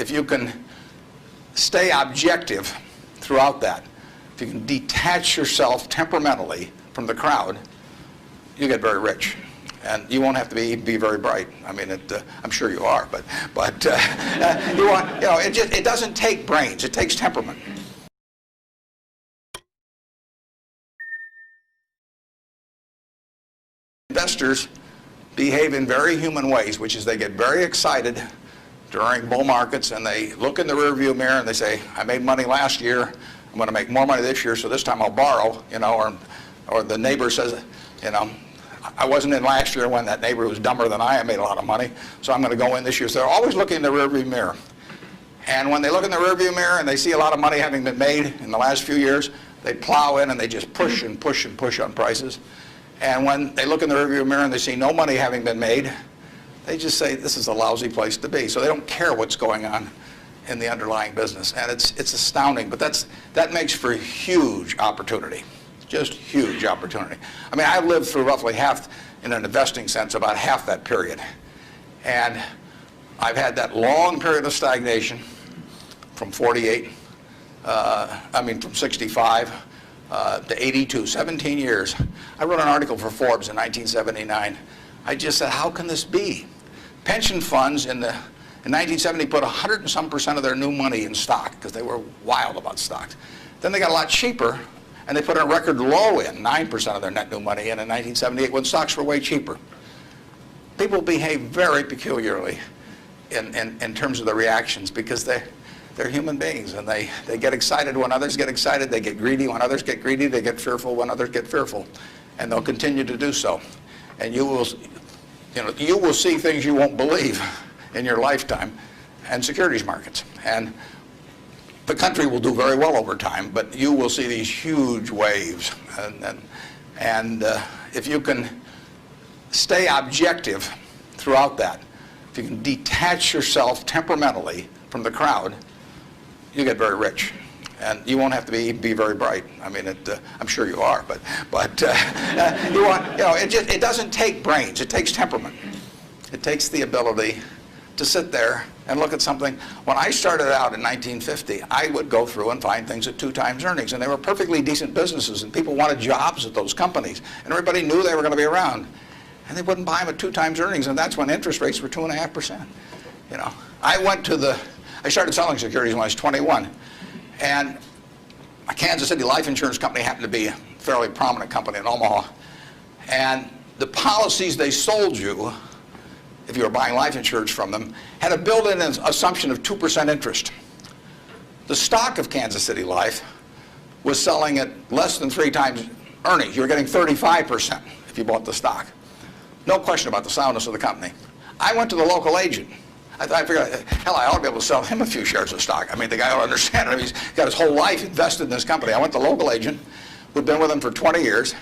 if you can stay objective throughout that, if you can detach yourself temperamentally from the crowd, you get very rich. And you won't have to be very bright. I mean, I'm sure you are, but it doesn't take brains. It takes temperament. Investors behave in very human ways, which is they get very excited during bull markets, and they look in the rearview mirror and they say, "I made money last year. I'm going to make more money this year, so this time I'll borrow." Or the neighbor says, "I wasn't in last year when that neighbor who was dumber than I made a lot of money, so I'm going to go in this year." So they're always looking in the rearview mirror. And when they look in the rearview mirror and they see a lot of money having been made in the last few years, they plow in and they just push and push and push on prices. And when they look in the rearview mirror and they see no money having been made, they just say, "This is a lousy place to be." So they don't care what's going on in the underlying business. And it's astounding, but that makes for huge opportunity. Just huge opportunity. I mean, I've lived through roughly half, in an investing sense, about half that period. And I've had that long period of stagnation from 65 to 82, 17 years. I wrote an article for Forbes in 1979. I just said, how can this be? Pension funds in 1970 put 100 and some % of their new money in stock because they were wild about stocks. Then they got a lot cheaper, and they put a record low in, 9% of their net new money in 1978 when stocks were way cheaper. People behave very peculiarly in terms of the reactions because they're human beings, and they get excited when others get excited. They get greedy when others get greedy. They get fearful when others get fearful, and they'll continue to do so. And you will see things you won't believe in your lifetime, and securities markets. And the country will do very well over time, but you will see these huge waves. And if you can stay objective throughout that, if you can detach yourself temperamentally from the crowd, you get very rich. And you won't have to be very bright. I mean, I'm sure you are, but it doesn't take brains. It takes temperament. It takes the ability to sit there and look at something. When I started out in 1950, I would go through and find things at 2 times earnings, and they were perfectly decent businesses, and people wanted jobs at those companies, and everybody knew they were going to be around, and they wouldn't buy them at 2 times earnings, and that's when interest rates were 2.5%. I started selling securities when I was 21, and a Kansas City life insurance company happened to be a fairly prominent company in Omaha, and the policies they sold you, if you were buying life insurance from them, had a built-in assumption of 2% interest. The stock of Kansas City Life was selling at less than 3 times earnings. You were getting 35% if you bought the stock. No question about the soundness of the company. I went to the local agent. I figured, hell, I ought to be able to sell him a few shares of stock. I mean, the guy ought to understand it. I mean, he's got his whole life invested in this company. I went to the local agent who'd been with him for 20 years,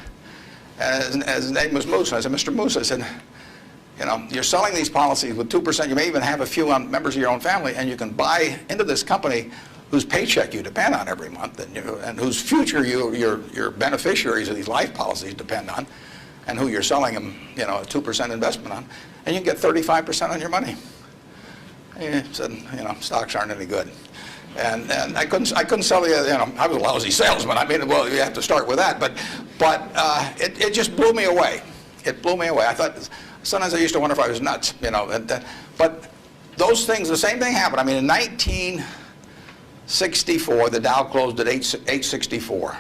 and his name was Moose. And I said, "Mr. Moose," I said, "you're selling these policies with 2%. You may even have a few members of your own family, and you can buy into this company whose paycheck you depend on every month, and whose future your beneficiaries of these life policies depend on, and who you're selling them, a 2% investment on, and you can get 35% on your money." He said, "Stocks aren't any good." And I couldn't sell you. I was a lousy salesman. I mean, well, you have to start with that. But it just blew me away. It blew me away. I thought sometimes I used to wonder if I was nuts. But those things, the same thing happened. I mean, in 1964, the Dow closed at 864.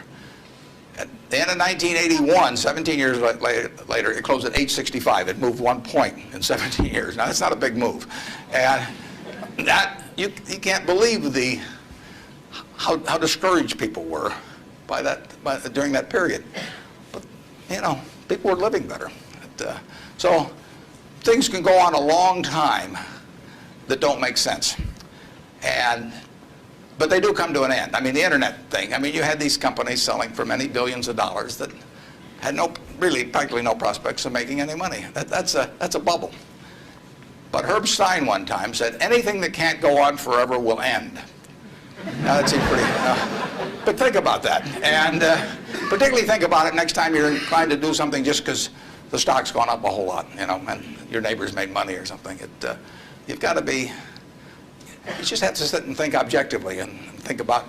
At the end of 1981, 17 years later, it closed at 865. It moved 1 point in 17 years. Now, that's not a big move. And that, you can't believe how discouraged people were during that period. But, people were living better. So things can go on a long time that don't make sense. But they do come to an end. I mean, the internet thing. I mean, you had these companies selling for many billions of dollars that had practically no prospects of making any money. That's a bubble. But Herb Stein one time said, "Anything that can't go on forever will end." Now, that seems pretty. But think about that, and particularly think about it next time you're trying to do something just because the stock's gone up a whole lot, and your neighbors made money or something. You've got to be. You just have to sit and think objectively and think about,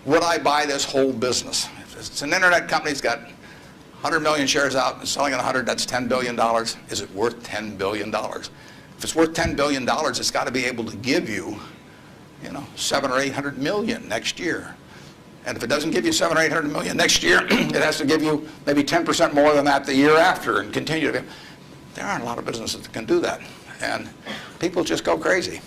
would I buy this whole business? If it's an internet company that's got 100 million shares out and selling at 100, that's $10 billion. Is it worth $10 billion? If it's worth $10 billion, it's got to be able to give you, 700 or 800 million next year. And if it doesn't give you 700 or 800 million next year, it has to give you maybe 10% more than that the year after and continue to. There aren't a lot of businesses that can do that. And people just go crazy.